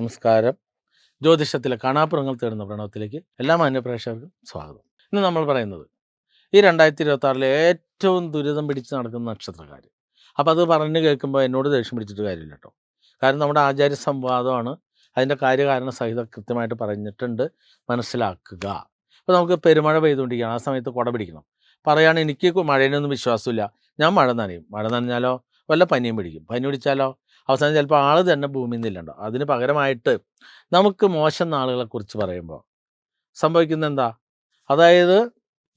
നമസ്കാരം. ജ്യോതിഷത്തിലെ കാണാപ്പുറങ്ങൾ തേടുന്ന പ്രണവത്തിലേക്ക് എല്ലാ മാന്യപ്രേക്ഷകർക്കും സ്വാഗതം. ഇന്ന് നമ്മൾ പറയുന്നത് ഈ 2026 ഏറ്റവും ദുരിതം പിടിച്ച് നടക്കുന്ന നക്ഷത്രക്കാർ. അപ്പോൾ അത് പറഞ്ഞു കേൾക്കുമ്പോൾ എന്നോട് ദേഷ്യം പിടിച്ചിട്ട് കാര്യമില്ല കേട്ടോ. കാരണം നമ്മുടെ ആചാര്യ സംവാദമാണ്. അതിൻ്റെ കാര്യകാരണ സഹിതം കൃത്യമായിട്ട് പറഞ്ഞിട്ടുണ്ട്, മനസ്സിലാക്കുക. അപ്പോൾ നമുക്ക് പെരുമഴ പെയ്തുകൊണ്ടിരിക്കുകയാണ്, ആ സമയത്ത് കുട പിടിക്കണം. പറയുകയാണ് എനിക്ക് മഴേനൊന്നും വിശ്വാസമില്ല, ഞാൻ മഴ നനയും. മഴ നനഞ്ഞാലോ വല്ല പനിയും പിടിക്കും, പനി പിടിച്ചാലോ അവസാനം ചിലപ്പോൾ ആൾ തന്നെ ഭൂമിയിൽ നിന്നില്ലണ്ടോ. അതിന് പകരമായിട്ട് നമുക്ക് മോശം നാളുകളെക്കുറിച്ച് പറയുമ്പോൾ സംഭവിക്കുന്നത് എന്താ, അതായത്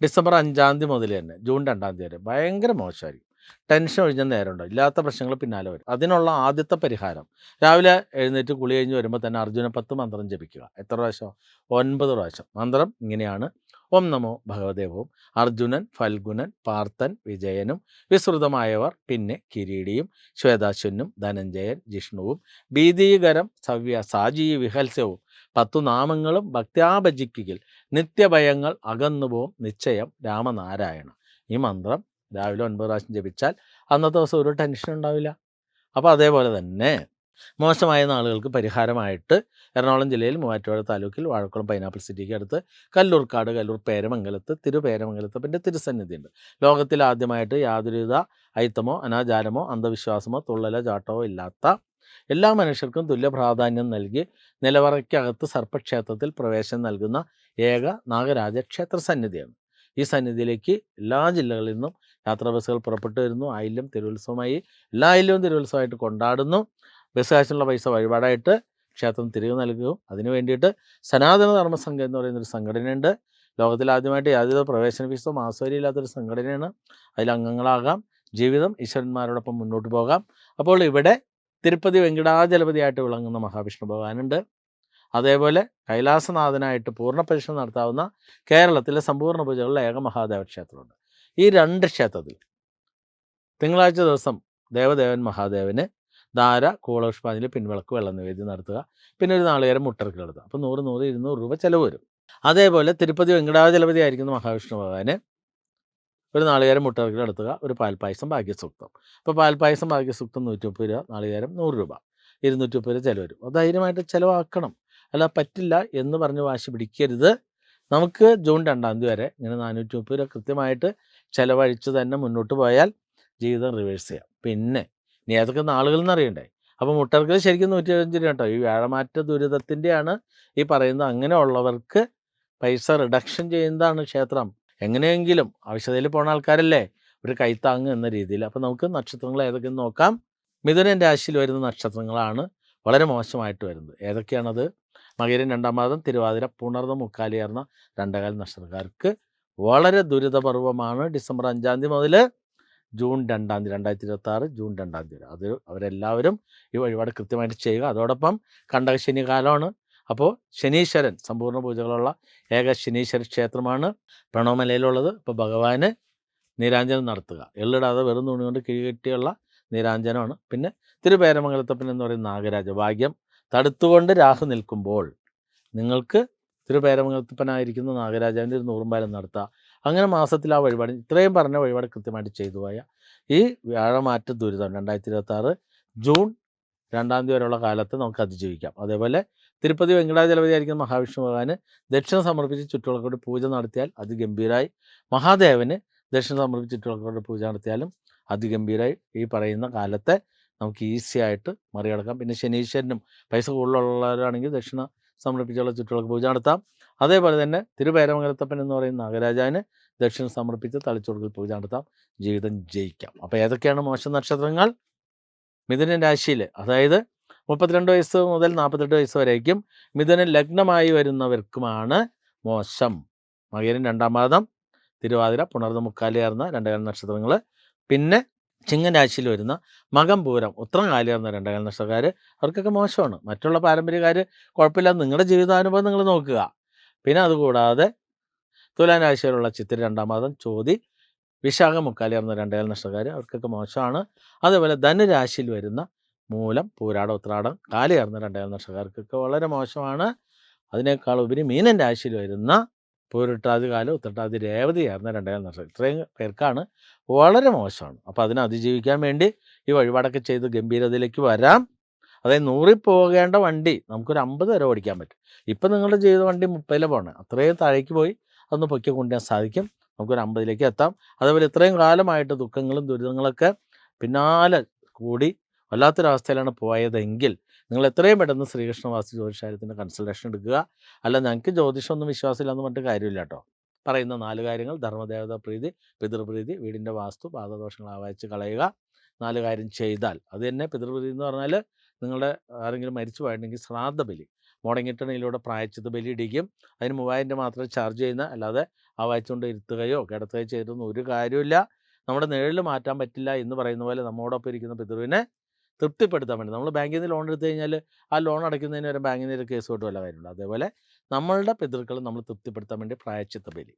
ഡിസംബർ 5 മുതൽ തന്നെ ജൂൺ 2 വരെ ഭയങ്കര മോശമായിരിക്കും. ടെൻഷൻ ഒഴിഞ്ഞ നേരമുണ്ടോ, ഇല്ലാത്ത പ്രശ്നങ്ങൾ പിന്നാലെ വരും. അതിനുള്ള ആദ്യത്തെ പരിഹാരം, രാവിലെ എഴുന്നേറ്റ് കുളി കഴിഞ്ഞ് വരുമ്പോൾ തന്നെ അർജുന 10 മന്ത്രം ജപിക്കുക. എത്ര പ്രാവശ്യം? 9 പ്രാവശ്യം. മന്ത്രം ഇങ്ങനെയാണ്: ഓം നമോ ഭഗവതേ ഓം. അർജുനൻ, ഫൽഗുനൻ, പാർത്ഥൻ, വിജയനും വിസ്തൃതമായവർ, പിന്നെ കിരീടിയും ശ്വേതാശ്വനും ധനഞ്ജയൻ, ജിഷ്ണുവും ഭീതീകരം സവ്യ സാജീ വിഹൽസ്യവും 10 നാമങ്ങളും ഭക്ത്യാഭജിക്കുകിൽ നിത്യഭയങ്ങൾ അകന്നുപോകും നിശ്ചയം രാമനാരായണ. ഈ മന്ത്രം രാവിലെ 9 പ്രാവശ്യം ജപിച്ചാൽ അന്നത്തെ ദിവസം ഒരു ടെൻഷൻ ഉണ്ടാവില്ല. അപ്പോൾ അതേപോലെ തന്നെ മോശമായ നാളുകൾക്ക് പരിഹാരമായിട്ട് എറണാകുളം ജില്ലയിൽ മൂവാറ്റുപുഴ താലൂക്കിൽ വാഴക്കുളം പൈനാപ്പിൾ സിറ്റിക്ക് അടുത്ത് കല്ലൂർക്കാട്, കല്ലൂർ പേരമംഗലത്ത്, തിരുപേരമംഗലത്ത് പിന്നെ തിരുസന്നിധിയുണ്ട്. ലോകത്തിൽ ആദ്യമായിട്ട് യാതൊരുവിധ അയിത്തമോ അനാചാരമോ അന്ധവിശ്വാസമോ തുള്ളലോ ചാട്ടമോ ഇല്ലാത്ത എല്ലാ മനുഷ്യർക്കും തുല്യ പ്രാധാന്യം നൽകി നിലവറയ്ക്കകത്ത് സർപ്പക്ഷേത്രത്തിൽ പ്രവേശനം നൽകുന്ന ഏക നാഗരാജ ക്ഷേത്ര സന്നിധിയാണ്. ഈ സന്നിധിയിലേക്ക് എല്ലാ ജില്ലകളിൽ നിന്നും യാത്രാ ബസ്സുകൾ പുറപ്പെട്ടു വരുന്നു. ആയില്യം തിരുവുത്സവമായി എല്ലാ ആയില്യവും തിരുവുത്സവമായിട്ട് കൊണ്ടാടുന്നു. ബസ് കാശിനുള്ള പൈസ വഴിപാടായിട്ട് ക്ഷേത്രം തിരികെ നൽകും. അതിനു വേണ്ടിയിട്ട് സനാതന ധർമ്മസംഘം എന്ന് പറയുന്നൊരു സംഘടനയുണ്ട്. ലോകത്തിൽ ആദ്യമായിട്ട് യാതൊരു പ്രവേശന ഫീസോ മാസവരി ഇല്ലാത്തൊരു സംഘടനയാണ്. അതിൽ അംഗങ്ങളാകാം. ജീവിതം ഈശ്വരന്മാരോടൊപ്പം മുന്നോട്ട് പോകാം. അപ്പോൾ ഇവിടെ തിരുപ്പതി വെങ്കിടാചലപതിയായിട്ട് വിളങ്ങുന്ന മഹാവിഷ്ണു ഭഗവാനുണ്ട്. അതേപോലെ കൈലാസനാഥനായിട്ട് പൂർണ്ണ പരിശോധന നടത്താവുന്ന കേരളത്തിലെ സമ്പൂർണ്ണ പൂജകളിലെ ഏക മഹാദേവ ക്ഷേത്രമുണ്ട്. ഈ 2 ക്ഷേത്രത്തിൽ തിങ്കളാഴ്ച ദിവസം ദേവദേവൻ മഹാദേവന് ധാര, കൂളപുഷ്പാഞ്ജലി, പിൻവിളക്ക്, വെള്ളം നിവേദ്യം നടത്തുക. പിന്നെ ഒരു നാളികേരം മുട്ടർക്ക് നടത്തുക. അപ്പോൾ 100, 100, 200 രൂപ ചിലവ് വരും. അതേപോലെ തിരുപ്പതി വെങ്കടാചലപതി ആയിരിക്കുന്ന മഹാവിഷ്ണു ഭഗവാന് ഒരു നാളികേരം മുട്ടർക്ക് നടത്തുക, ഒരു പാൽപ്പായസം ഭാഗ്യസൂക്തം. അപ്പോൾ പാൽപ്പായസം ഭാഗ്യസൂക്തം 130 രൂപ, നാളികേരം 100 രൂപ, 230 രൂപ ചിലവ് വരും. അത് ധൈര്യമായിട്ട് ചിലവാക്കണം. അല്ല പറ്റില്ല എന്ന് പറഞ്ഞ് വാശി പിടിക്കരുത്. നമുക്ക് ജൂൺ 2 വരെ ഇങ്ങനെ 430 രൂപ കൃത്യമായിട്ട് ചിലവഴിച്ച് തന്നെ മുന്നോട്ട് പോയാൽ ജീവിതം റിവേഴ്സ് ചെയ്യാം. പിന്നെ ഇനി ഏതൊക്കെ നാളുകളെന്ന് അറിയണ്ടേ. അപ്പോൾ മുട്ടർക്കൽ ശരിക്കും 175 രൂപ കേട്ടോ. ഈ വ്യാഴമാറ്റ ദുരിതത്തിൻ്റെയാണ് ഈ പറയുന്നത്. അങ്ങനെയുള്ളവർക്ക് പൈസ റിഡക്ഷൻ ചെയ്യുന്നതാണ് ക്ഷേത്രം. എങ്ങനെയെങ്കിലും ആവശ്യതയിൽ പോണ ആൾക്കാരല്ലേ, ഒരു കൈത്താങ്ങ് എന്ന രീതിയിൽ. അപ്പോൾ നമുക്ക് നക്ഷത്രങ്ങൾ ഏതൊക്കെയെന്ന് നോക്കാം. മിഥുനൻ രാശിയിൽ വരുന്ന നക്ഷത്രങ്ങളാണ് വളരെ മോശമായിട്ട് വരുന്നത്. ഏതൊക്കെയാണത്? മകരം 2 പാദം, തിരുവാതിര, പുണർദം, മുക്കാലിയേർന്ന 2 നക്ഷത്രക്കാർക്ക് വളരെ ദുരിതപർവമാണ് ഡിസംബർ 5 മുതൽ ജൂൺ 2 2026 ജൂൺ 2 വരെ. അത് അവരെല്ലാവരും ഈ വഴിപാട് കൃത്യമായിട്ട് ചെയ്യുക. അതോടൊപ്പം കണ്ടകശനി കാലമാണ്. അപ്പോൾ ശനീശ്വരൻ സമ്പൂർണ്ണ പൂജകളുള്ള ഏക ശനീശ്വര ക്ഷേത്രമാണ് പ്രണവമലയിലുള്ളത്. അപ്പോൾ ഭഗവാന് നീരാഞ്ജനം നടത്തുക. എള്ളിടാതെ വെറും തുണി കൊണ്ട് കിഴികെട്ടിയുള്ള നീരാഞ്ജനമാണ്. പിന്നെ തിരുപേരമംഗലത്തപ്പൻ എന്ന് പറയുന്ന നാഗരാജ ഭാഗ്യം തടുത്തുകൊണ്ട് രാഹു നിൽക്കുമ്പോൾ നിങ്ങൾക്ക് തിരുപേരമംഗലത്തപ്പനായിരിക്കുന്ന നാഗരാജാവിൻ്റെ ഒരു 100 പാലം നടത്തുക. അങ്ങനെ മാസത്തിൽ ആ വഴിപാട്, ഇത്രയും പറഞ്ഞ വഴിപാട് കൃത്യമായിട്ട് ചെയ്തു പോയ ഈ വ്യാഴമാറ്റ ദുരിതം 2026 ജൂൺ 2 വരെയുള്ള കാലത്ത് നമുക്ക് അതിജീവിക്കാം. അതേപോലെ തിരുപ്പതി വെങ്കടാചലപതി ആയിരിക്കുന്ന മഹാവിഷ്ണു ഭഗവാന് ദക്ഷിണ സമർപ്പിച്ച് ചുറ്റുവിളക്കോട് പൂജ നടത്തിയാൽ അതിഗംഭീരായി. മഹാദേവന് ദക്ഷിണ സമർപ്പിച്ച് ചുറ്റുവിളക്കോട് പൂജ നടത്തിയാലും അതിഗംഭീരായി ഈ പറയുന്ന കാലത്തെ നമുക്ക് ഈസി ആയിട്ട് മറികടക്കാം. പിന്നെ ശനീശ്വരനും പൈസ കൂടുതലുള്ളവരാണെങ്കിൽ ദക്ഷിണ സമർപ്പിച്ചുള്ള ചുറ്റുവിളക്ക് പൂജ നടത്താം. അതേപോലെ തന്നെ തിരുപേരമംഗലത്തപ്പൻ എന്ന് പറയുന്ന നാഗരാജാവിന് ദക്ഷിണ സമർപ്പിച്ച് തളിച്ചുകൊടുക്കൽ പൂജ നടത്താം. ജീവിതം ജയിക്കാം. അപ്പോൾ ഏതൊക്കെയാണ് മോശം നക്ഷത്രങ്ങൾ? മിഥുനൻ രാശിയിൽ, അതായത് 32 വയസ്സ് മുതൽ 48 വയസ്സ് വരേക്കും മിഥുനൻ ലഗ്നമായി വരുന്നവർക്കുമാണ് മോശം. മകരം 2 പാദം, തിരുവാതിര, പുണർദം, മുക്കാലിയേർന്ന 2 നക്ഷത്രങ്ങൾ. പിന്നെ ചിങ്ങൻ രാശിയിൽ വരുന്ന മകം, പൂരം, ഉത്രം കാലിയേർന്ന 2 നക്ഷത്രക്കാർ, അവർക്കൊക്കെ മോശമാണ്. മറ്റുള്ള പാരമ്പര്യക്കാർ കുഴപ്പമില്ല. നിങ്ങളുടെ ജീവിതാനുഭവം നിങ്ങൾ നോക്കുക. പിന്നെ അതുകൂടാതെ തുലാം രാശിയിലുള്ള ചിത്തിര 2 പാദം, ചോതി, വിശാഖം, മുക്കാലിയേർന്ന 2 നക്ഷത്രക്കാർ, അവർക്കൊക്കെ മോശമാണ്. അതേപോലെ ധനുരാശിയിൽ വരുന്ന മൂലം, പൂരാടം, ഉത്രാടം, കാലിയേർന്ന 2 നക്ഷത്രക്കാർക്കൊക്കെ വളരെ മോശമാണ്. അതിനേക്കാൾ ഉപരി മീനൻ രാശിയിൽ വരുന്ന പൂരിട്ടാതി കാലം, ഉത്രട്ടാതി, രേവതി ചേർന്ന 2 നക്ഷത്രം, ഇത്രയും പേർക്കാണ് വളരെ മോശമാണ്. അപ്പോൾ അതിനെ അതിജീവിക്കാൻ വേണ്ടി ഈ വഴിപാടൊക്കെ ചെയ്ത് ഗംഭീരതയിലേക്ക് വരാം. അതായത് 100 പോകേണ്ട വണ്ടി നമുക്കൊരു 50 വരെ ഓടിക്കാൻ പറ്റും. ഇപ്പം നിങ്ങളുടെ ജീവിത വണ്ടി 30 പോകണം, അത്രയും താഴേക്ക് പോയി അതൊന്ന് പൊക്കി കൊണ്ടുവരാൻ സാധിക്കും. നമുക്കൊരു 50 എത്താം. അതേപോലെ ഇത്രയും കാലമായിട്ട് ദുഃഖങ്ങളും ദുരിതങ്ങളൊക്കെ പിന്നാലെ കൂടി വല്ലാത്തൊരവസ്ഥയിലാണ് പോയതെങ്കിൽ നിങ്ങൾ എത്രയും പെട്ടെന്ന് ശ്രീകൃഷ്ണ വാസ്തു ജ്യോതിഷാലയത്തിൻ്റെ കൺസൾട്ടേഷൻ എടുക്കുക. അല്ല ഞങ്ങൾക്ക് ജ്യോതിഷമൊന്നും വിശ്വാസമില്ലെന്ന് പറഞ്ഞിട്ട് കാര്യമില്ല കേട്ടോ. പറയുന്ന 4 കാര്യങ്ങൾ: ധർമ്മദേവതാ പ്രീതി, പിതൃപ്രീതി, വീടിൻ്റെ വാസ്തു, പാദദോഷങ്ങൾ ആവാഹിച്ച് കളയുക. 4 കാര്യം ചെയ്താൽ അത് തന്നെ. പിതൃപ്രീതി എന്ന് പറഞ്ഞാൽ നിങ്ങളുടെ ആരെങ്കിലും മരിച്ചു പോയിട്ടുണ്ടെങ്കിൽ ശ്രാദ്ധ ബലി മുടങ്ങിയിട്ടുണ്ടെങ്കിലൂടെ പ്രായച്ചിത്ത ബലി ഇടിക്കും. അതിന് 3000 രൂപ മാത്രമേ ചാർജ് ചെയ്യുന്ന, അല്ലാതെ ആവാഹിച്ചുകൊണ്ട് ഇരുത്തുകയോ കിടത്തുകയോ ചെയ്തൊന്നും ഒരു കാര്യമില്ല. നമ്മുടെ നിഴലിൽ മാറ്റാൻ പറ്റില്ല എന്ന് പറയുന്ന പോലെ നമ്മോടൊപ്പം ഇരിക്കുന്ന പിതൃവിനെ തൃപ്തിപ്പെടുത്താൻ വേണ്ടി നമ്മൾ ബാങ്കിൽ നിന്ന് ലോൺ എടുത്തു കഴിഞ്ഞാൽ ആ ലോൺ അടയ്ക്കുന്നതിന് വരെ ബാങ്കിൽ നിന്ന് ഒരു കേസ് തൊട്ട് വല്ല കാര്യമുണ്ട്. അതേപോലെ നമ്മളുടെ പിതൃക്കൾ നമ്മൾ തൃപ്തിപ്പെടുത്താൻ വേണ്ടി പ്രായച്ചിത്ത ബലി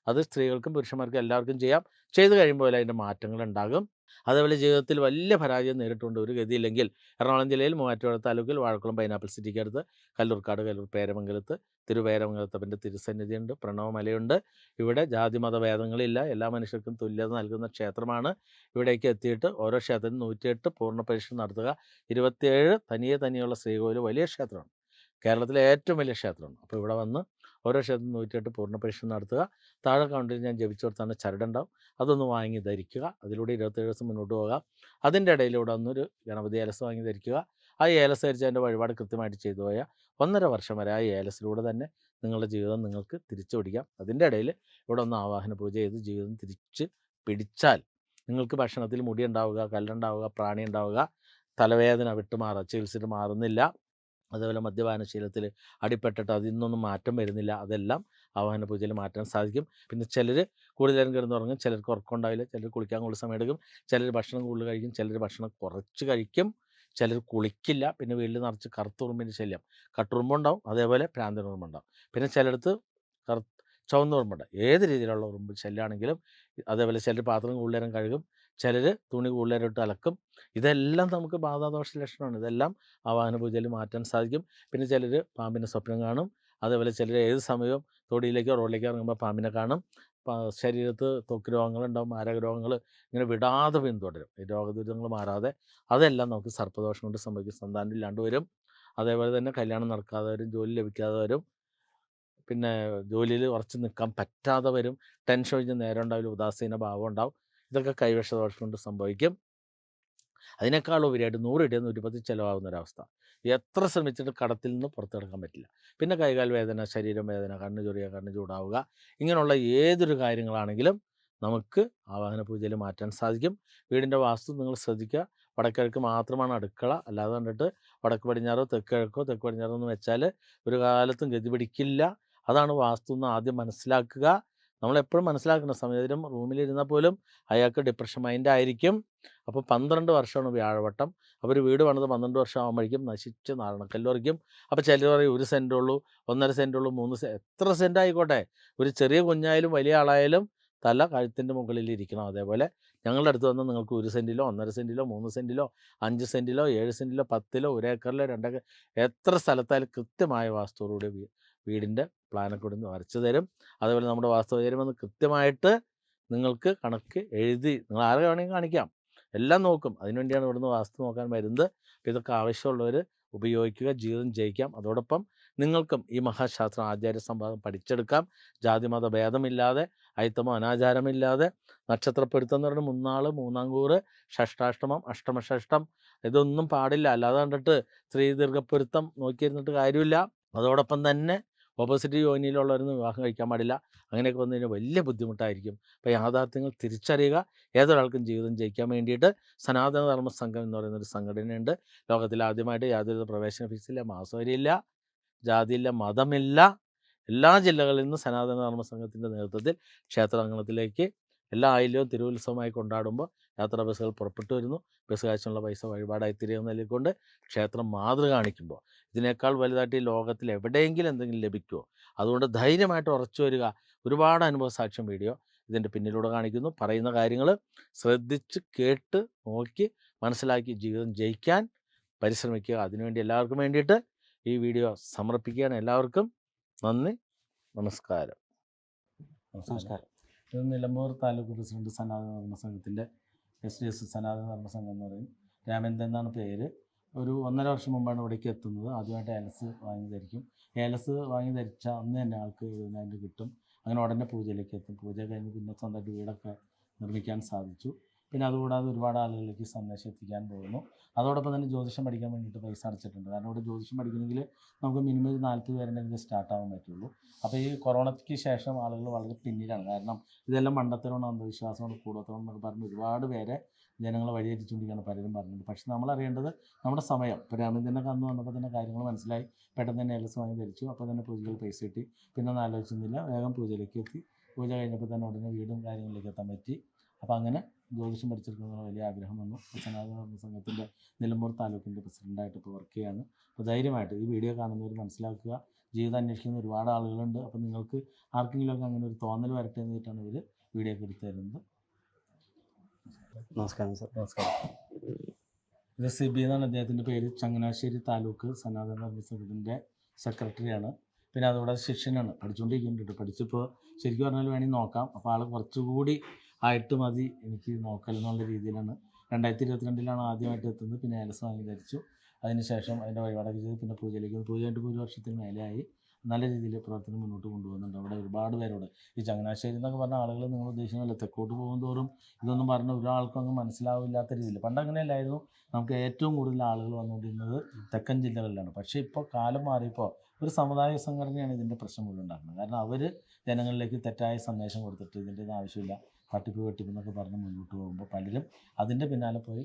അത് സ്ത്രീകൾക്കും പുരുഷന്മാർക്കും എല്ലാവർക്കും ചെയ്യാം. ചെയ്ത് കഴിയുമ്പോൾ അതിൻ്റെ മാറ്റങ്ങൾ ഉണ്ടാകും. അതേപോലെ ജീവിതത്തിൽ വലിയ പരാജയം നേരിട്ടുകൊണ്ട് ഒരു ഗതിയില്ലെങ്കിൽ എറണാകുളം ജില്ലയിൽ മൂവാറ്റുപുഴ താലൂക്കിൽ വാഴക്കുളം പൈനാപ്പിൾ സിറ്റിക്ക് അടുത്ത് കല്ലൂർക്കാട്, കല്ലൂർ പേരമംഗലത്ത്, തിരുപേരമംഗലത്തപ്പൻ്റെ തിരുസന്നിധിയുണ്ട്, പ്രണവമലയുണ്ട്. ഇവിടെ ജാതിമത ഭേദങ്ങളില്ല, എല്ലാ മനുഷ്യർക്കും തുല്യത നൽകുന്ന ക്ഷേത്രമാണ്. ഇവിടേക്ക് എത്തിയിട്ട് ഓരോ ക്ഷേത്രത്തിനും 108 പൂർണ്ണ പരീക്ഷ നടത്തുക. 27 തനിയുള്ള ശ്രീകോവിൽ വലിയ ക്ഷേത്രമാണ്, കേരളത്തിലെ ഏറ്റവും വലിയ ക്ഷേത്രമാണ്. അപ്പോൾ ഇവിടെ വന്ന് ഓരോ ക്ഷേത്രത്തിൽ 108 പൂർണ്ണ പരീക്ഷ നടത്തുക. താഴെ കൗണ്ടിൽ ഞാൻ ജപിച്ചു കൊടുത്താണ് ചരടുണ്ടാവും, അതൊന്ന് വാങ്ങി ധരിക്കുക. അതിലൂടെ 27 ദിവസം മുന്നോട്ട് പോകാം. അതിൻ്റെ ഇടയിലൂടെ ഒന്നൊരു ഗണപതി ഏലസ് വാങ്ങി ധരിക്കുക. ആ ഏലസ് ധരിച്ച് അതിൻ്റെ വഴിപാട് കൃത്യമായിട്ട് ചെയ്തു പോയാൽ 1.5 വർഷം വരെ ആ ഏലസിലൂടെ തന്നെ നിങ്ങളുടെ ജീവിതം നിങ്ങൾക്ക് തിരിച്ചു പിടിക്കാം. അതിൻ്റെ ഇടയിൽ ഇവിടെ ഒന്ന് ആവാഹന പൂജ ചെയ്ത് ജീവിതം തിരിച്ച് പിടിച്ചാൽ നിങ്ങൾക്ക് ഭക്ഷണത്തിൽ മുടി ഉണ്ടാവുക, കല്ലുണ്ടാവുക, പ്രാണി ഉണ്ടാവുക, തലവേദന വിട്ടുമാറുക, ചികിത്സിച്ചിട്ട് മാറുന്നില്ല. അതേപോലെ മദ്യപാനശീലത്തിൽ അടിപ്പെട്ടിട്ട് അതിൽ നിന്നൊന്നും മാറ്റം വരുന്നില്ല. അതെല്ലാം ആവാഹന പൂജയിൽ മാറ്റാൻ സാധിക്കും. പിന്നെ ചിലർ കൂടുതൽ നേരം കിടന്നുറങ്ങും, ചിലർക്ക് ഉറക്കമുണ്ടാവില്ല, ചിലർ കുളിക്കാൻ കൂടുതൽ സമയം എടുക്കും, ചിലർ ഭക്ഷണം കൂടുതൽ കഴിക്കും, ചിലർ ഭക്ഷണം കുറച്ച് കഴിക്കും, ചിലർ കുളിക്കില്ല. പിന്നെ വീട്ടിൽ നിറച്ച് കറുത്തുറുമ്പിൻ്റെ ശല്യം, കട്ടുറുമ്പുണ്ടാവും, അതേപോലെ പ്രാന്തനുറുമ്പുണ്ടാവും. പിന്നെ ചിലടത്ത് ചുവന്ന ഉറുമ്പുണ്ട്. ഏത് രീതിയിലുള്ള ഉറുമ്പ് ശല്യമാണെങ്കിലും അതേപോലെ ചിലർ പാത്രം കൂടുതൽ നേരം കഴുകും, ചിലർ തുണി കൂടുതൽ നേരം ഇട്ട് അലക്കും. ഇതെല്ലാം നമുക്ക് ബാധാദോഷ ലക്ഷണമാണ്. ഇതെല്ലാം ആവാഹന പൂജയിൽ മാറ്റാൻ സാധിക്കും. പിന്നെ ചിലർ പാമ്പിനെ സ്വപ്നം കാണും. അതേപോലെ ചിലർ ഏത് സമയവും തൊടിയിലേക്കോ റോഡിലേക്കോ ഇറങ്ങുമ്പോൾ പാമ്പിനെ കാണും. ശരീരത്ത് ത്വക്ക് രോഗങ്ങളുണ്ടാവും, മാരക രോഗങ്ങൾ ഇങ്ങനെ വിടാതെ പിന്തുടരും. ഈ രോഗദുരിതങ്ങൾ മാറാതെ അതെല്ലാം നമുക്ക് സർപ്പദോഷം കൊണ്ട് സംഭവിക്കും. സന്താനം ഇല്ലാണ്ട് വരും. അതേപോലെ തന്നെ കല്യാണം നടക്കാതെ വരും, ജോലി ലഭിക്കാതെ വരും, പിന്നെ ജോലിയിൽ ഉറച്ചു നിൽക്കാൻ പറ്റാതെ വരും, ടെൻഷൻ ഒഴിഞ്ഞ് നേരം ഉണ്ടാവില്ല, ഉദാസീന ഭാവം ഉണ്ടാവും. ഇതൊക്കെ കൈവശദോഷം കൊണ്ട് സംഭവിക്കും. അതിനേക്കാൾ ഉപരിയായിട്ട് 100 ഇടയിൽ 110 ചിലവാകുന്നൊരവസ്ഥ. എത്ര ശ്രമിച്ചിട്ട് കടത്തിൽ നിന്ന് പുറത്തെടുക്കാൻ പറ്റില്ല. പിന്നെ കൈകാൽ വേദന, ശരീരം വേദന, കണ്ണ് ചൊറിയുക, കണ്ണ് ചൂടാവുക, ഇങ്ങനെയുള്ള ഏതൊരു കാര്യങ്ങളാണെങ്കിലും നമുക്ക് ആവാഹന പൂജയിൽ മാറ്റാൻ സാധിക്കും. വീടിൻ്റെ വാസ്തു നിങ്ങൾ ശ്രദ്ധിക്കുക. വടക്കിഴക്ക് മാത്രമാണ് അടുക്കള, അല്ലാതെ കണ്ടിട്ട് വടക്ക് പടിഞ്ഞാറോ തെക്ക് കിഴക്കോ തെക്ക് പടിഞ്ഞാറോ എന്ന് വെച്ചാൽ ഒരു കാലത്തും ഗതി പിടിക്കില്ല. അതാണ് വാസ്തു എന്ന് ആദ്യം മനസ്സിലാക്കുക. നമ്മളെപ്പോഴും മനസ്സിലാക്കണം, സമയത്തിലും റൂമിലിരുന്നാൽ പോലും അയാൾക്ക് ഡിപ്രഷൻ മൈൻഡ് ആയിരിക്കും. അപ്പോൾ 12 വർഷമാണ് വ്യാഴവട്ടം. അപ്പോൾ ഒരു വീട് പണിത് 12 വർഷം ആകുമ്പോഴേക്കും നശിച്ച് നാരണക്കല്ലുറയ്ക്കും. അപ്പോൾ ചിലർ പറയും 1 സെൻറ്റ് ഉള്ളൂ, 1.5 സെൻറ്റ് ഉള്ളൂ, 3 എത്ര സെൻറ്റ് ആയിക്കോട്ടെ, ഒരു ചെറിയ കുഞ്ഞായാലും വലിയ ആളായാലും തല കഴുത്തിൻ്റെ മുകളിൽ ഇരിക്കണം. അതേപോലെ ഞങ്ങളുടെ അടുത്ത് വന്ന് നിങ്ങൾക്ക് 1 സെൻറ്റിലോ 1.5 സെൻറ്റിലോ 3 സെൻറ്റിലോ 5 സെൻറ്റിലോ 7 സെൻറ്റിലോ 10ലോ 1 ഏക്കറിലോ 2 ഏക്കർ എത്ര സ്ഥലത്തായാലും കൃത്യമായ വാസ്തുവോടുകൂടി വീടിൻ്റെ പ്ലാനൊക്കെ ഇവിടെ നിന്ന് വരച്ചു തരും. അതേപോലെ നമ്മുടെ വാസ്തു വന്ന് കൃത്യമായിട്ട് നിങ്ങൾക്ക് കണക്ക് എഴുതി നിങ്ങൾ ആരെ വേണമെങ്കിൽ കാണിക്കാം, എല്ലാം നോക്കും. അതിനുവേണ്ടിയാണ് ഇവിടുന്ന് വാസ്തു നോക്കാൻ വരുന്നത്. അപ്പോൾ ഇതൊക്കെ ആവശ്യമുള്ളവർ ഉപയോഗിക്കുക, ജീവിതം ജയിക്കാം. അതോടൊപ്പം നിങ്ങൾക്കും ഈ മഹാശാസ്ത്രം ആചാര്യ സംവാദം പഠിച്ചെടുക്കാം. ജാതിമത ഭേദമില്ലാതെ, അയിത്തമോ അനാചാരമില്ലാതെ. നക്ഷത്രപ്പൊരുത്തം എന്ന് പറഞ്ഞാൽ മുന്നാൾ, മൂന്നാംകൂറ്, ഷഷ്ടാഷ്ടമം, അഷ്ടമഷഷ്ടം ഇതൊന്നും പാടില്ല. അല്ലാതെ കണ്ടിട്ട് സ്ത്രീ ദീർഘപ്പൊരുത്തം നോക്കിയിരുന്നിട്ട് കാര്യമില്ല. അതോടൊപ്പം തന്നെ ഓപ്പോസിറ്റ് യോനിയിലുള്ളവരൊന്നും വിവാഹം കഴിക്കാൻ പാടില്ല. അങ്ങനെയൊക്കെ വന്നു കഴിഞ്ഞാൽ വലിയ ബുദ്ധിമുട്ടായിരിക്കും. അപ്പോൾ യാഥാർത്ഥ്യങ്ങൾ തിരിച്ചറിയുക. ഏതൊരാൾക്കും ജീവിതം ജയിക്കാൻ വേണ്ടിയിട്ട് സനാതന ധർമ്മ സംഘം എന്ന് പറയുന്നൊരു സംഘടനയുണ്ട്. ലോകത്തിൽ ആദ്യമായിട്ട് യാതൊരു പ്രവേശന ഫീസില്ല, മാസവരിയില്ല, ജാതിയില്ല, മതമില്ല. എല്ലാ ജില്ലകളിൽ നിന്നും സനാതന ധർമ്മ സംഘത്തിൻ്റെ നേതൃത്വത്തിൽ ക്ഷേത്രാങ്കണത്തിലേക്ക് എല്ലാ ആയില്യവും തിരുവുത്സവമായി കൊണ്ടാടുമ്പോൾ യാത്രാ ബസ്സുകൾ പുറപ്പെട്ടു വരുന്നു. ബസ് കാശിനുള്ള പൈസ വഴിപാടായി തിരികെ നൽകിക്കൊണ്ട് ക്ഷേത്രം മാതൃക കാണിക്കുമ്പോൾ ഇതിനേക്കാൾ വലുതായിട്ട് ഈ ലോകത്തിൽ എവിടെയെങ്കിലും എന്തെങ്കിലും ലഭിക്കുമോ? അതുകൊണ്ട് ധൈര്യമായിട്ട് ഉറച്ചു വരിക. ഒരുപാട് അനുഭവ സാക്ഷ്യം വീഡിയോ ഇതിൻ്റെ പിന്നിലൂടെ കാണിക്കുന്നു. പറയുന്ന കാര്യങ്ങൾ ശ്രദ്ധിച്ച് കേട്ട് നോക്കി മനസ്സിലാക്കി ജീവിതം ജയിക്കാൻ പരിശ്രമിക്കുക. അതിനുവേണ്ടി എല്ലാവർക്കും വേണ്ടിയിട്ട് ഈ വീഡിയോ സമർപ്പിക്കുകയാണ്. എല്ലാവർക്കും നന്ദി, നമസ്കാരം. നമസ്കാരം. ഇത് നിലമ്പൂർ താലൂക്ക് പ്രസിഡന്റ് സനാതന ധർമ്മ സംഘത്തിൻ്റെ SDS സനാതന ധർമ്മ സംഘം എന്ന് പറയും. രാമേന്ദ്രൻ എന്നാണ് പേര്. ഒരു 1.5 വർഷം മുമ്പാണ് ഇവിടേക്ക് എത്തുന്നത്. ആദ്യമായിട്ട് ഏലസ് വാങ്ങി ധരിക്കും. ഏലസ് വാങ്ങി ധരിച്ച അന്ന് തന്നെ ആൾക്ക് 70,000 കിട്ടും. അങ്ങനെ ഉടനെ പൂജയിലേക്ക് എത്തും. പൂജ കഴിഞ്ഞ് പിന്നെ സ്വന്തമായിട്ട് വീടൊക്കെ നിർമ്മിക്കാൻ സാധിച്ചു. പിന്നെ അതുകൂടാതെ ഒരുപാട് ആളുകളിലേക്ക് സന്ദേശം എത്തിക്കാൻ പോകുന്നു. അതോടൊപ്പം തന്നെ ജ്യോതിഷം പഠിക്കാൻ വേണ്ടിയിട്ട് പൈസ അടച്ചിട്ടുണ്ട്. കാരണം ഇവിടെ ജ്യോതിഷം പഠിക്കണമെങ്കിൽ നമുക്ക് മിനിമം ഒരു 40 പേരുണ്ടെങ്കിൽ സ്റ്റാർട്ടാവാൻ പറ്റുള്ളൂ. അപ്പോൾ ഈ കൊറോണയ്ക്ക് ശേഷം ആളുകൾ വളരെ പിന്നിലാണ്. കാരണം ഇതെല്ലാം മണ്ടത്തരമാണ്, അന്ധവിശ്വാസമാണ്, കൂടത്തരം എന്നൊക്കെ പറഞ്ഞ് ഒരുപാട് പേരെ ജനങ്ങളെ വഴിതെറ്റിച്ചുകൊണ്ടിരിക്കുകയാണ് പലരും പറഞ്ഞിട്ടുണ്ട്. പക്ഷേ നമ്മളറിയേണ്ടത് നമ്മുടെ സമയം. ഇപ്പോൾ രാമചന്ദ്രനൊക്കെ അന്ന് വന്നപ്പോൾ തന്നെ കാര്യങ്ങൾ മനസ്സിലായി. പെട്ടെന്ന് തന്നെ ഏലസ് വാങ്ങി ധരിച്ചു. അപ്പോൾ തന്നെ പൂജയിൽ പൈസ കിട്ടി. പിന്നെ ഒന്നും ആലോചിച്ചിരുന്നില്ല, വേഗം പൂജയിലേക്ക് എത്തി. പൂജ കഴിഞ്ഞപ്പോൾ തന്നെ ഉടനെ വീടും കാര്യങ്ങളിലേക്ക് എത്താൻ പറ്റി. അപ്പോൾ അങ്ങനെ ജ്യോതിഷം പഠിച്ചെടുക്കുന്ന വലിയ ആഗ്രഹം വന്നു. സനാതന ധർമ്മ സംഘത്തിൻ്റെ നിലമ്പൂർ താലൂക്കിൻ്റെ പ്രസിഡൻ്റായിട്ട് ഇപ്പോൾ വർക്ക് ചെയ്യാണ്. അപ്പോൾ ധൈര്യമായിട്ട് ഈ വീഡിയോ കാണുന്നവർ മനസ്സിലാക്കുക, ജീവിതം അന്വേഷിക്കുന്ന ഒരുപാട് ആളുകളുണ്ട്. അപ്പോൾ നിങ്ങൾക്ക് ആർക്കെങ്കിലുമൊക്കെ അങ്ങനെ ഒരു തോന്നൽ വരട്ടെ എന്നിട്ടാണ് ഇവർ വീഡിയോ ഒക്കെ എടുത്തു തരുന്നത്. നമസ്കാരം സർ. നമസ്കാരം. ഇത് സിബി എന്നാണ് അദ്ദേഹത്തിൻ്റെ പേര്. ചങ്ങനാശ്ശേരി താലൂക്ക് സനാതന ധർമ്മ സംഘത്തിൻ്റെ സെക്രട്ടറിയാണ്. പിന്നെ അതുകൂടാതെ ശിഷ്യനാണ്, പഠിച്ചുകൊണ്ടിരിക്കുന്നുണ്ട്. പഠിച്ചിപ്പോൾ ശരിക്കും പറഞ്ഞാൽ വേണമെങ്കിൽ നോക്കാം. അപ്പോൾ ആൾ കുറച്ചുകൂടി ആയിട്ട് മതി എനിക്ക് നോക്കൽ എന്നുള്ള രീതിയിലാണ്. 2022 ആദ്യമായിട്ട് എത്തുന്നത്. പിന്നെ ഏലസ് വാങ്ങി ധരിച്ചു. അതിനുശേഷം അതിൻ്റെ വഴിപാടൊക്കെ ചെയ്ത് പിന്നെ പൂജയിലേക്ക് പൂജ കഴിഞ്ഞിട്ട് 1 വർഷത്തിന് മേലെയായി. നല്ല രീതിയിൽ പ്രവർത്തനം മുന്നോട്ട് കൊണ്ടുപോകുന്നുണ്ട്. അവിടെ ഒരുപാട് പേരോട് ഈ ചങ്ങനാശ്ശേരി എന്നൊക്കെ പറഞ്ഞ ആളുകൾ നിങ്ങൾ ഉദ്ദേശിക്കുന്നില്ല, തെക്കോട്ട് പോകുന്തോറും ഇതൊന്നും പറഞ്ഞ ഒരാൾക്കും അങ്ങ് മനസ്സിലാവില്ലാത്ത രീതിയിൽ. പണ്ട് അങ്ങനെയല്ലായിരുന്നു. നമുക്ക് ഏറ്റവും കൂടുതൽ ആളുകൾ വന്നുകൊണ്ടിരുന്നത് തെക്കൻ ജില്ലകളിലാണ്. പക്ഷേ ഇപ്പോൾ കാലം മാറിയപ്പോൾ ഒരു സമുദായ സംഘടനയാണ് ഇതിൻ്റെ പ്രശ്നം മുഴുവൻ ഉണ്ടാക്കുന്നത്. കാരണം അവർ ജനങ്ങളിലേക്ക് തെറ്റായ സന്ദേശം കൊടുത്തിട്ട് ഇതിൻ്റെ ആവശ്യമില്ല, തട്ടിപ്പ് വെട്ടിപ്പ് എന്നൊക്കെ പറഞ്ഞ് മുന്നോട്ട് പോകുമ്പോൾ പലരും അതിൻ്റെ പിന്നാലെ പോയി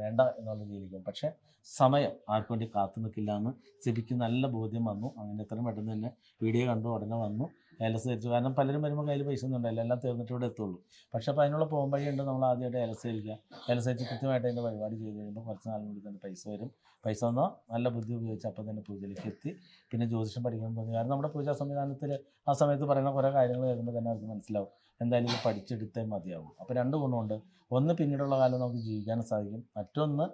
വേണ്ട എന്നുള്ള രീതിയിലേക്ക്. പക്ഷേ സമയം ആർക്കു വേണ്ടി കാത്തു നിൽക്കില്ല എന്ന് സിബിക്ക് നല്ല ബോധ്യം വന്നു. അങ്ങനെ എത്രയും പെട്ടെന്ന് തന്നെ വീഡിയോ കണ്ടു ഉടനെ വന്നു ഏലസ് ധരിച്ചു. കാരണം പലരും വരുമ്പോൾ കയ്യിൽ പൈസ ഒന്നും ഉണ്ടായില്ല, എല്ലാം തീർന്നിട്ട് ഇവിടെ എത്തുള്ളൂ. പക്ഷേ അപ്പോൾ അതിനുള്ള പോകുമ്പോഴുണ്ട് നമ്മൾ ആദ്യമായിട്ട് ഏലസ് ധരിക്കുക. ഏലസ് ധരിച്ച് കൃത്യമായിട്ട് അതിൻ്റെ പരിപാടി ചെയ്ത് കഴിയുമ്പോൾ കുറച്ച് നാളിനുള്ളിൽ തന്നെ പൈസ വരും. പൈസ വന്നാൽ നല്ല ബുദ്ധി ഉപയോഗിച്ച് അപ്പോൾ തന്നെ പൂജയിലേക്ക് എത്തി. പിന്നെ ജ്യോതിഷം പഠിക്കാൻ തോന്നി. കാരണം നമ്മുടെ പൂജാ സംവിധാനത്തിൽ ആ സമയത്ത് പറയുന്ന കുറേ കാര്യങ്ങൾ കേൾക്കുമ്പോൾ തന്നെ അവർക്ക് മനസ്സിലാവും എന്തായാലും ഇത് പഠിച്ചെടുത്തേ മതിയാവും. അപ്പോൾ 2 ഗുണമുണ്ട്. ഒന്ന്, പിന്നീടുള്ള കാലം നമുക്ക് ജീവിക്കാൻ സാധിക്കും. മറ്റൊന്ന്,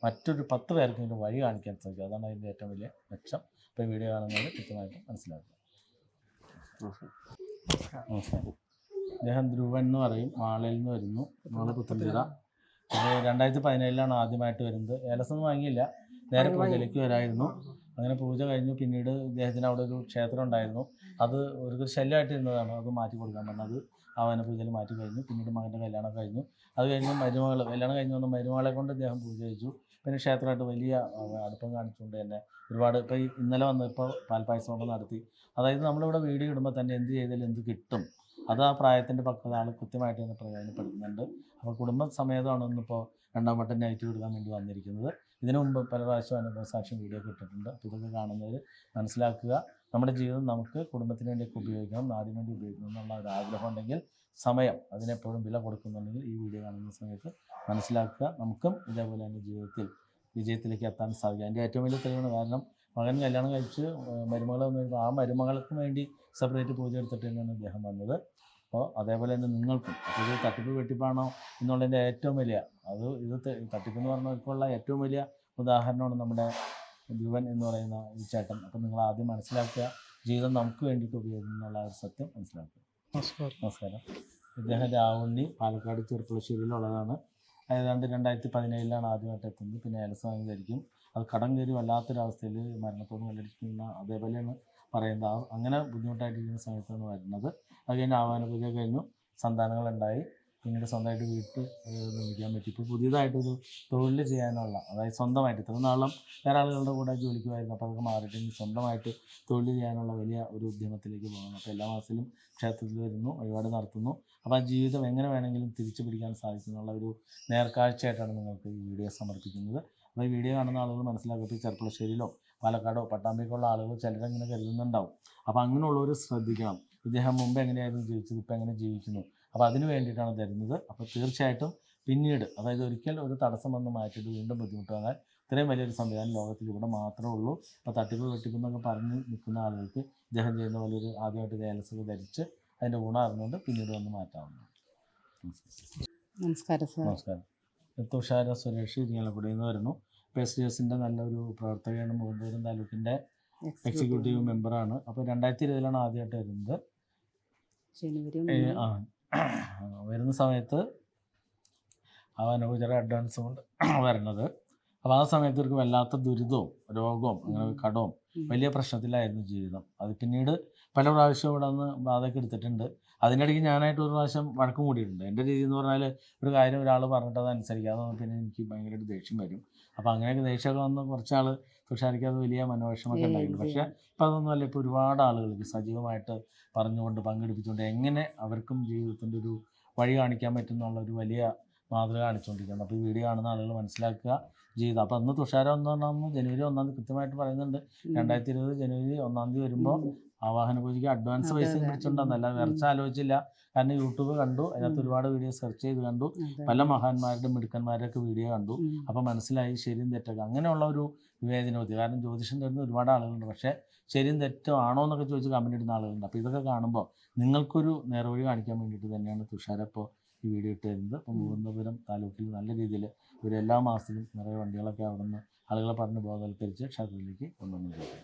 മറ്റൊരു 10 പേർക്കെങ്കിലും വഴി കാണിക്കാൻ സാധിക്കും. അതാണ് അതിൻ്റെ ഏറ്റവും വലിയ മെച്ചം. ഇപ്പോൾ വീഡിയോ കാണുന്നത് കൃത്യമായിട്ട് മനസ്സിലാക്കുക. നമസ്കാരം. അദ്ദേഹം ധ്രുവൻ എന്ന് പറയും, മാളയിൽ നിന്ന് വരുന്നു. നാളെ പുത്തൻചിറ. അപ്പോൾ 2017 ആദ്യമായിട്ട് വരുന്നത്. ഏലസൊന്നും വാങ്ങിയില്ല, നേരെ പൂജയിലേക്ക് വരായിരുന്നു. അങ്ങനെ പൂജ കഴിഞ്ഞു. പിന്നീട് ഇദ്ദേഹത്തിന് അവിടെ ഒരു ക്ഷേത്രം ഉണ്ടായിരുന്നു. അത് ഒരു ശല്യമായിട്ട് ഇരുന്നതാണ്. അത് മാറ്റി കൊടുക്കാൻ പറഞ്ഞത് ആവാന പൂജയിൽ മാറ്റി കഴിഞ്ഞു. പിന്നീട് മകൻ്റെ കല്യാണം കഴിഞ്ഞു. അത് കഴിഞ്ഞ് മരുമകൾ കല്യാണം കഴിഞ്ഞ് വന്ന മരുമകളെ കൊണ്ട് ഇദ്ദേഹം പൂജ കഴിച്ചു. പിന്നെ ക്ഷേത്രമായിട്ട് വലിയ അടുപ്പം കാണിച്ചുകൊണ്ട് തന്നെ ഒരുപാട് ഇപ്പോൾ ഇന്നലെ വന്നപ്പോൾ പാൽപ്പായസം കൊണ്ട് നടത്തി. അതായത് നമ്മളിവിടെ വീഡിയോ ഇടുമ്പോൾ തന്നെ എന്ത് ചെയ്താലും എന്ത് കിട്ടും, അത് ആ പ്രായത്തിൻ്റെ പക്വത ആൾ കൃത്യമായിട്ട് തന്നെ പ്രയോജനപ്പെടുത്തുന്നുണ്ട്. അപ്പോൾ കുടുംബ സമേതമാണ് ഇന്നിപ്പോൾ 2ാം വട്ടം നൈറ്റ് കൊടുക്കാൻ വേണ്ടി വന്നിരിക്കുന്നത്. ഇതിനു മുമ്പ് പല പ്രാവശ്യം അനുഭവ സാക്ഷ്യം വീഡിയോ കിട്ടിയിട്ടുണ്ട്. അപ്പോൾ ഇതൊക്കെ കാണുന്നവർ മനസ്സിലാക്കുക, നമ്മുടെ ജീവിതം നമുക്ക് കുടുംബത്തിന് വേണ്ടിയൊക്കെ ഉപയോഗിക്കണം, നാടിന് വേണ്ടി ഉപയോഗിക്കണം എന്നുള്ള ഒരു ആഗ്രഹം ഉണ്ടെങ്കിൽ, സമയം അതിനെപ്പോഴും വില കൊടുക്കുന്നുണ്ടെങ്കിൽ ഈ വീഡിയോ കാണുന്ന സമയത്ത് മനസ്സിലാക്കുക. നമുക്കും ഇതേപോലെ തന്നെ ജീവിതത്തിൽ വിജയത്തിലേക്ക് എത്താൻ സാധിക്കും. അതിൻ്റെ ഏറ്റവും വലിയ തെളിവാണ്. കാരണം മകൻ കല്യാണം കഴിച്ച് മരുമകളെ വന്നു കഴിയുമ്പോൾ ആ മരുമകൾക്കും വേണ്ടി സെപ്പറേറ്റ് പൂജ എടുത്തിട്ട് തന്നെയാണ് അദ്ദേഹം വന്നത്. അപ്പോൾ അതേപോലെ തന്നെ നിങ്ങൾക്കും. അപ്പോൾ ഇത് തട്ടിപ്പ് വെട്ടിപ്പാണോ എന്നുള്ളതിൻ്റെ ഏറ്റവും വലിയ ഇത് തട്ടിപ്പെന്ന് പറഞ്ഞവർക്കുള്ള ഏറ്റവും വലിയ ഉദാഹരണമാണ് നമ്മുടെ ധ്രുവൻ എന്ന് പറയുന്ന ഈ ചേട്ടൻ. അപ്പോൾ നിങ്ങൾ ആദ്യം മനസ്സിലാക്കുക, ജീവിതം നമുക്ക് വേണ്ടിയിട്ട് ഉപയോഗിക്കണം എന്നുള്ള ഒരു സത്യം മനസ്സിലാക്കുക. നമസ്കാരം. ഇദ്ദേഹം രാവുണ്ണി, പാലക്കാട് ചെറുപ്പുളശ്ശേരിയിലുള്ളതാണ്. ഏതാണ്ട് 2017 ആദ്യമായിട്ട് എത്തുന്നത്. പിന്നെ ഏലസ് വാങ്ങി ധരിക്കും. അത് കടം കയറി വല്ലാത്തൊരവസ്ഥയിൽ മരണത്തോട് മല്ലടിക്കുന്ന അതേപോലെയാണ് പറയുന്നത്. അങ്ങനെ ബുദ്ധിമുട്ടായിട്ടിരിക്കുന്ന സമയത്താണ് വരുന്നത്. അത് കഴിഞ്ഞ് ആവാന പൂജ കഴിഞ്ഞു, സന്താനങ്ങളുണ്ടായി. പിന്നീട് സ്വന്തമായിട്ട് വീട്ടിൽ നിർമ്മിക്കാൻ പറ്റി. ഇപ്പോൾ പുതിയതായിട്ടൊരു തൊഴിൽ ചെയ്യാനുള്ള, അതായത് സ്വന്തമായിട്ട് ഇത്ര നാളും വേറെ ആളുകളുടെ കൂടെ ജോലിക്ക് പോയിരുന്നു. അപ്പോൾ അതൊക്കെ മാറിയിട്ട് സ്വന്തമായിട്ട് തൊഴിൽ ചെയ്യാനുള്ള വലിയ ഒരു ഉദ്യമത്തിലേക്ക് പോകുന്നു. അപ്പോൾ എല്ലാ മാസത്തിലും ക്ഷേത്രത്തിൽ വരുന്നു, വഴിപാട് നടത്തുന്നു. അപ്പോൾ ആ ജീവിതം എങ്ങനെ വേണമെങ്കിലും തിരിച്ചു പിടിക്കാൻ സാധിക്കുന്നുള്ള ഒരു നേർക്കാഴ്ചയായിട്ടാണ് നിങ്ങൾക്ക് ഈ വീഡിയോ സമർപ്പിക്കുന്നത്. അപ്പോൾ ഈ വീഡിയോ കാണുന്ന ആളുകൾ മനസ്സിലാക്കുക, ഇപ്പോൾ ചെറുപ്പുളശ്ശേരിയിലോ പാലക്കാടോ പട്ടാമ്പിക്കുള്ള ആളുകൾ ചിലരെങ്ങനെ കരുതുന്നുണ്ടാവും. അപ്പോൾ അങ്ങനെയുള്ളവർ ശ്രദ്ധിക്കണം. ഇദ്ദേഹം മുമ്പ് എങ്ങനെയായിരുന്നു ജീവിച്ചത്, ഇപ്പോൾ എങ്ങനെ ജീവിക്കുന്നു, അപ്പോൾ അതിന് വേണ്ടിയിട്ടാണ് തരുന്നത്. അപ്പോൾ തീർച്ചയായിട്ടും പിന്നീട്, അതായത് ഒരിക്കൽ ഒരു തടസ്സം വന്ന് മാറ്റിയിട്ട് വീണ്ടും ബുദ്ധിമുട്ട് വന്നാൽ ഇത്രയും വലിയൊരു സംവിധാനം ലോകത്തിൽ ഇവിടെ മാത്രമേ ഉള്ളൂ. അപ്പോൾ തട്ടിപ്പ് വെട്ടിപ്പെന്നൊക്കെ പറഞ്ഞ് നിൽക്കുന്ന ആളുകൾക്ക് ഇദ്ദേഹം ചെയ്യുന്ന പോലെ ഒരു ആദ്യമായിട്ട് ഏലസൊക്കെ ധരിച്ച് അതിൻ്റെ ഗുണം അറിഞ്ഞുകൊണ്ട് പിന്നീട് വന്ന് മാറ്റാവുന്നതാണ്. നമസ്കാരം സാർ. നമസ്കാരം. തുഷാര സുരേഷ് ഇരിങ്ങാലക്കുടയിൽ നിന്ന് വരുന്നു. PSDSൻ്റെ നല്ലൊരു പ്രവർത്തകയാണ്. മുഖന്തൂരം താലൂക്കിൻ്റെ എക്സിക്യൂട്ടീവ് മെമ്പറാണ്. അപ്പോൾ 2020 ആദ്യമായിട്ട് വരുന്നത്. വരുന്ന സമയത്ത് അവൻ ഒരു അഡ്വാൻസ് കൊണ്ട് വരുന്നത്. അപ്പോൾ ആ സമയത്ത് ഇവർക്ക് വല്ലാത്ത ദുരിതവും രോഗവും അങ്ങനെ കടവും വലിയ പ്രശ്നത്തിലായിരുന്നു ജീവിതം. അത് പിന്നീട് പല പ്രാവശ്യം ഇവിടെ നിന്ന് ബാധയൊക്കെ എടുത്തിട്ടുണ്ട്. അതിനിടയ്ക്ക് ഞാനായിട്ട് ഒരു പ്രാവശ്യം വഴക്കും കൂടിയിട്ടുണ്ട്. എൻ്റെ രീതി എന്ന് പറഞ്ഞാൽ ഒരു കാര്യം ഒരാൾ പറഞ്ഞിട്ട് അത് അനുസരിക്കാതെ വന്നാൽ പിന്നെ എനിക്ക് ഭയങ്കരമായിട്ട് ദേഷ്യം വരും. അപ്പോൾ അങ്ങനെയൊക്കെ ദേഷ്യമൊക്കെ വന്ന് കുറച്ചാൾ തുഷാരിക്ക് അത് വലിയ മനോവിഷമൊക്കെ ഉണ്ടായിട്ടുണ്ട്. പക്ഷേ ഇപ്പോൾ അതൊന്നുമല്ല, ഇപ്പോൾ ഒരുപാട് ആളുകൾക്ക് സജീവമായിട്ട് പറഞ്ഞുകൊണ്ട് പങ്കെടുപ്പിച്ചുകൊണ്ട് എങ്ങനെ അവർക്കും ജീവിതത്തിൻ്റെ ഒരു വഴി കാണിക്കാൻ പറ്റും എന്നുള്ളൊരു വലിയ മാതൃക കാണിച്ചുകൊണ്ടിരിക്കുന്നത്. അപ്പോൾ ഈ വീഡിയോ കാണുന്ന ആളുകൾ മനസ്സിലാക്കുക ജീവിതം. അപ്പോൾ അന്ന് തുഷാരം എന്ന് പറഞ്ഞാൽ ജനുവരി 1 കൃത്യമായിട്ട് പറയുന്നുണ്ട്. 2020 ജനുവരി 1 വരുമ്പോൾ ആവാഹന പൂജയ്ക്ക് അഡ്വാൻസ് പൈസയും പിടിച്ചിട്ടുണ്ടെന്നല്ല, വിറച്ച് ആലോചിച്ചില്ല. കാരണം യൂട്യൂബ് കണ്ടു, അതിനകത്ത് ഒരുപാട് വീഡിയോ സെർച്ച് ചെയ്ത് കണ്ടു, പല മഹാന്മാരുടെ മിടുക്കന്മാരുടെയൊക്കെ വീഡിയോ കണ്ടു. അപ്പോൾ മനസ്സിലായി ശരിയും തെറ്റൊക്കെ. അങ്ങനെയുള്ള ഒരു വിവേചനബുദ്ധി. കാരണം ജ്യോതിഷം തരുന്ന ഒരുപാട് ആളുകളുണ്ട്, പക്ഷേ ശരിയും തെറ്റോ ആണോ എന്നൊക്കെ ചോദിച്ച് കമൻറ്റ് ഇടുന്ന ആളുകളുണ്ട്. അപ്പോൾ ഇതൊക്കെ കാണുമ്പോൾ നിങ്ങൾക്കൊരു നേർവഴി കാണിക്കാൻ വേണ്ടിയിട്ട് തന്നെയാണ് തുഷാര ഇപ്പോൾ ഈ വീഡിയോ ഇട്ട് തരുന്നത്. അപ്പോൾ മുകുന്ദപുരം താലൂക്കിൽ നല്ല രീതിയിൽ ഒരു എല്ലാ മാസത്തിലും നിറയെ വണ്ടികളൊക്കെ അവിടെ നിന്ന് ആളുകളെ പറഞ്ഞ് ബോധവൽക്കരിച്ച് ക്ഷേത്രത്തിലേക്ക് കൊണ്ടുവന്നിട്ടുണ്ട്.